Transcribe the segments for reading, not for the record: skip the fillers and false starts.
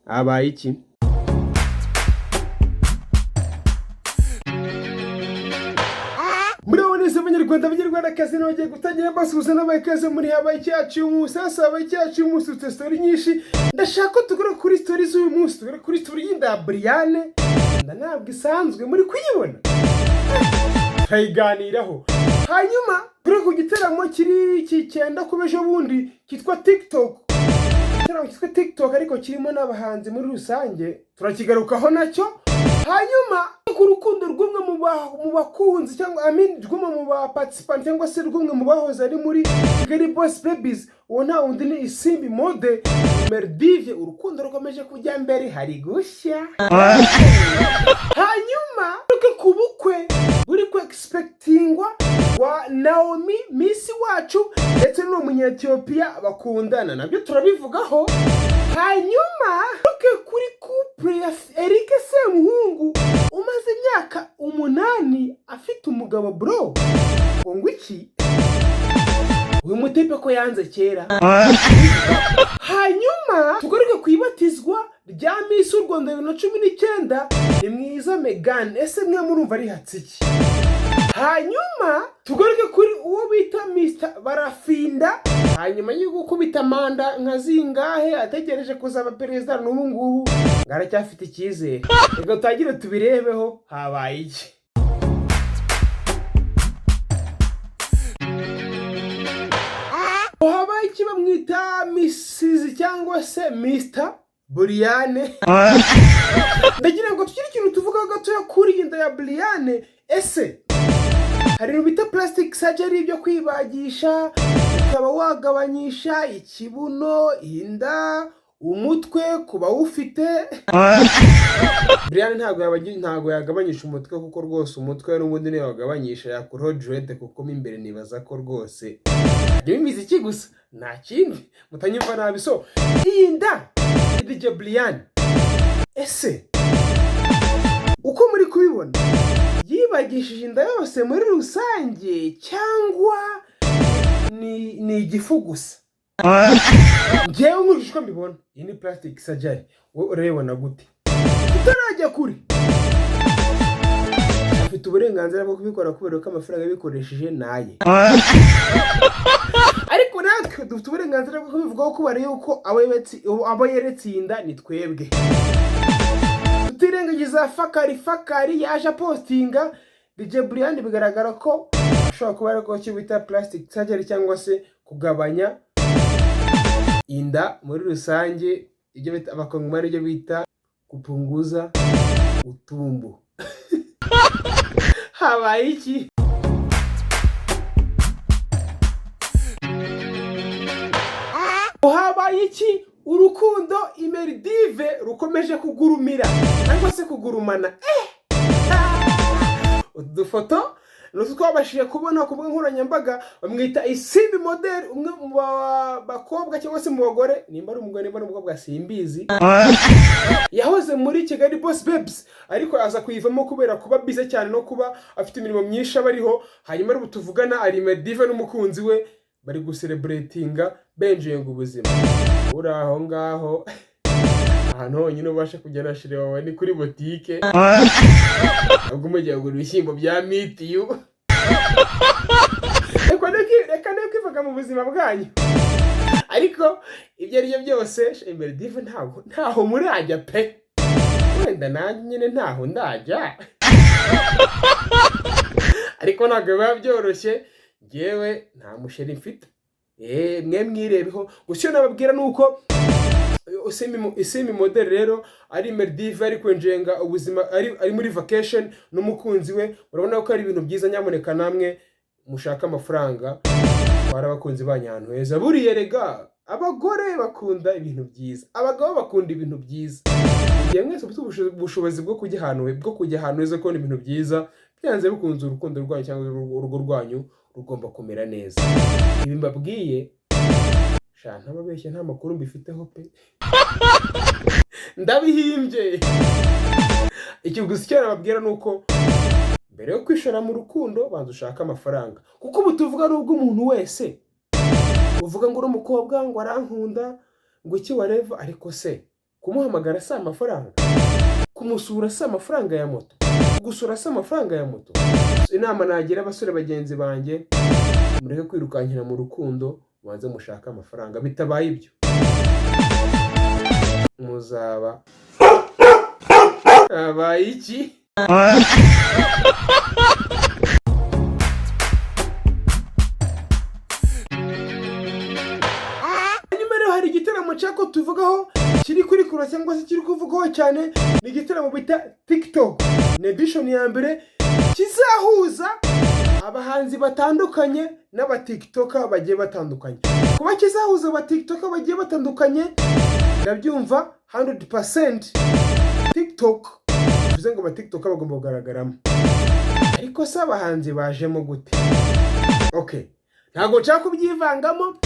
Habaye iki? Muraboneza abanyarwandakazi n'abagiye gutangira basuhuza n'abakaze muri Habaye cyacu y'Ubusa, Habaye cyacu y'Ubusa, story nyinshi. Ndashaka ko tugura kuri story z'uyu munsi, tugura kuri story y'inda Brian. Ntabwo isanzwe muri kuyibona. Turayiganiraho. Hanyuma turi ku giteramo kiri cyenda kubejo bundi kitwa TikTok. Igiteramo kitwa TikTok ariko kirimo n'abahanzi muri rusange. Turakigarukaho nacyo. Hanyuma ku rukundo rw'umwe mu bakunzi cyangwa rw'umwe mu ba participant cyangwa se rw'umwe mu bahoze ari muri Ikigali Boss Babies, uwo nta wundi ni Isimbi Mode Merdive. Urukundo rukomeje kujya mbere, hari gushya. Hanyuma tuke ku bukwe buri ku expectingwa wa Naomi Miss wacu ndetse n'Umunyarwenya bakundana, nabyo turabivugaho. Hanyuma tuke kuri couple ya Eric Semuhungu umaze imyaka 8 afite umugabo bro. Ngo iki? Uyu mutepe ko yanze kera. Hanyuma tugaruke kwibatizwa rya Miss Rwanda 2019 ni mwiza Meghan. Ese mwe murumva ari hatsiki? Hanyuma tugaruke kuri uwo bita Mr. Barafinda. Hanyuma y'ugukubita manda nka zingahe ategereje kuzaba perezida n'ubu ngubu ngaracyafite icyizere. Reka tagire tubirebeho habaye iki. Habaye iki bamwita Mrs. cyangwa se Mr. Brian. Ndagira ngo tukiri ikintu tuvuga gato kuri inda ya Brian. Ese hari bita plastic surgery byo kwibagisha ukaba wagabanyisha ikibuno, inda, umutwe kuba ufite. Brian ntago yagabanyisha umutwe kuko rwose umutwe n'ubundi niyo wagabanyisha yakuraho dread kuko mo imbere nibaza ko rwose bimize iki gusa nta kindi mutanyumva nabi. So iyi nda DJ Brian, ese uko muri kubibona yibagishije inda yose muri rusange cyangwa ni igifu gusa? Njyewe nk'uko mbibona iyi ni plastic surgery. Wowe urabibona gute? Tutarajya kuri afite uburenganzira bwo kubikora kubera ko amafaranga yabikoresheje naye. Ariko natwe dufite uburenganzira bwo kubivugaho kubera yuko abo yeretse inda ni twebwe. Tutirengagiza fakari yaje postinga DJ Brian, bigaragara ko ashobora kuba ariko cyo bita plastic surgery cyangwa se kugabanya inda muri rusange, ibyo bita abakongomani ibyo bita kupunguza utumbo. Habaye iki? Habaye iki? Urukundo Merdive rukomeje kugurumira cyangwa se kugurumana. Udufoto nuko twabashije kubona ku nkoranyambaga bamwita Isimbi Model, umwe mu bakobwa cyangwa se mu bagore, nimba ari umugore nimba ari umukobwa simbizi, yahoze muri Kigali Boss Babies ariko aza kuyivamo kubera kuba bize cyane no kuba afite imirimo myinshi abariho. Hanyuma ari butuvugana ari Merdive n'umukunzi we bari gucelebratinga benjenga ubuzima. Uri aho ngaho ahantu honyine ubasha kujya nashire wawe ni kuri botike, ubwo umujya kugura ibishyimbo bya mitiyu. Reka kwivuga mu buzima bwanyu. Ariko ibyo ari byo byose Merdive ntaho murajya pe. Wenda nanjye nyine ntaho ndajya. Ariko ntabwo biba byoroshye. Ngewe nta musheri mfite. Mwe mwirebeho. Gusa nababwira nuko Isimbi Model rero ari Merdive ari kwenjenga ubuzima, ari muri vacation n'umukunzi we. Urabona ko ari ibintu byiza. Nyamuneka namwe mushaka amafaranga bara abakunzi banyu ahantu heza. Buriye rega abagore bakunda ibintu byiza, abagabo bakunda ibintu byiza. Igihe mwese mufite ubushobozi bwo kujya ahantu heza kubona ibintu byiza, byanze bikunze urukundo rwanyu cyangwa urugo rwanyu rugomba kumera neza. Ibi mbabwiye ntababeshye, nta makuru mbifiteho pe. Ndabihimbye. Icyo gusa icyo nababwira nuko mbere yo kwishora mu rukundo banza ushaka amafaranga, kuko ubu tuvuga n'ubwo umuntu wese uvuga ngo uri umukobwa ngo arankunda ngo iki wareva, ariko se kumuhamagara si amafaranga, kumusura si amafaranga ya moto, gusura si amafaranga ya moto. Inama nagira abasore bagenzi banjye, mureke kwirukankira mu rukundo, mubanze mushaka amafaranga. Bitabaye ibyo muzaba abaye iki? Hanyuma rero hari igitaramo cyako tuvugaho kiri kuri kura cyangwa se kiri kuvugaho cyane, ni igitaramo bita TikTok. Ni edition ya mbere kizahuza abahanzi batandukanye n'aba TikToker bagiye batandukanye. Kuba kizahuza aba TikToker bagiye batandukanye ndabyumva 100%. TikTok bivuze ngo aba TikToker bagomba kugaragaramo, ariko se abahanzi bajemo gute? Okay, ntago nshaka kubyivangamo.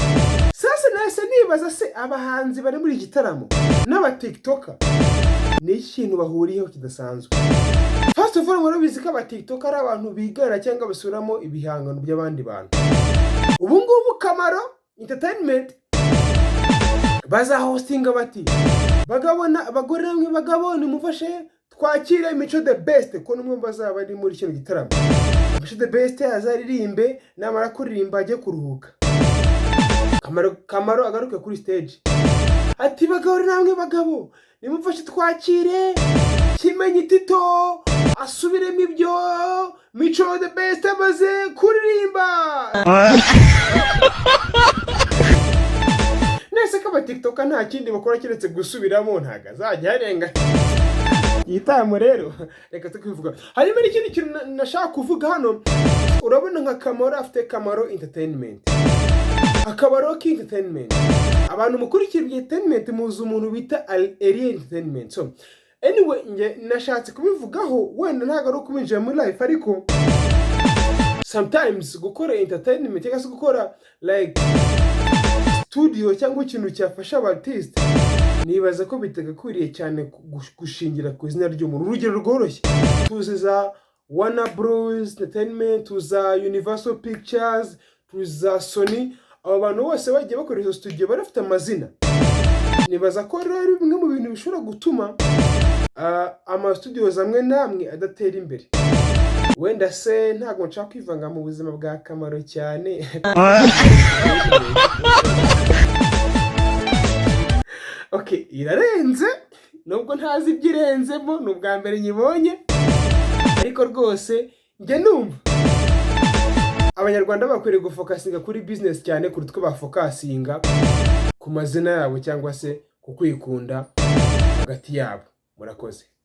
Sasa nahise nibaza se abahanzi bari muri igitaramo n'aba TikToker ni ikintu bahuriyeho kidasanzwe. First of all, murabizi ko aba TikToker ari abantu bigana cyangwa basuramo ibihangano by'abandi bantu. Ubu ngubu Kamaro Entertainment baza hostinga bati bagabona abagore bamwe bagabona mufashe twakire Mico the Best, ko numwe bazaba bari muri kino gitaramo. Mico the Best azaririmbe, namara kuririmba ajye kuruhuka. Kamaro agaruke kuri stage ati bagore namwe bagabo nimufashe twakire Kimenyi Tito asubiremo ibyo Mico the Best amaze kuririmba. Nese ko aba TikToker nta kindi bakora kiretse gusubiramo, ntaga azajya harenga yitamo. Rero reka tukivuga harimo n'ikindi kintu nashaka kuvuga hano. Urabona nka Kamaro afite Kamaro Entertainment, akabaro k'entertainment. Abantu mukurikira entertainment muzi umuntu bita Ayra Entertainment. So anyway, nge nashatse kubivugaho, wenda ntago ari kubinjira muri life, ariko sometimes gukora entertainment cyangwa se gukora like studio cyangwa ikintu cyafasha abartist, nibaza ko bitagakwiriye cyane gushingira ku izina ry'umuntu. Urugero rworoshye, tuzi za Warner Bros Entertainment, tuza Universal Pictures, tuza Sony. Aba bantu bose bagiye bakora izo studio barafite amazina. Nibaza ko rero ari bimwe mu bintu bishobora gutuma ama studios amwe namwe adatera imbere. Wenda se ntago nshaka kwivanga mu buzima bwa Kamaro cyane. Okay, irarenze nubwo ntazi ibyirenzemo, n'ubwa mbere nyibonye, ariko rwose njye numva Abanyarwanda bakwiriye gufokasinga kuri business cyane kuruta ko bafokasinga ku mazina yabo cyangwa se ku kwikunda hagati yabo. Murakoze.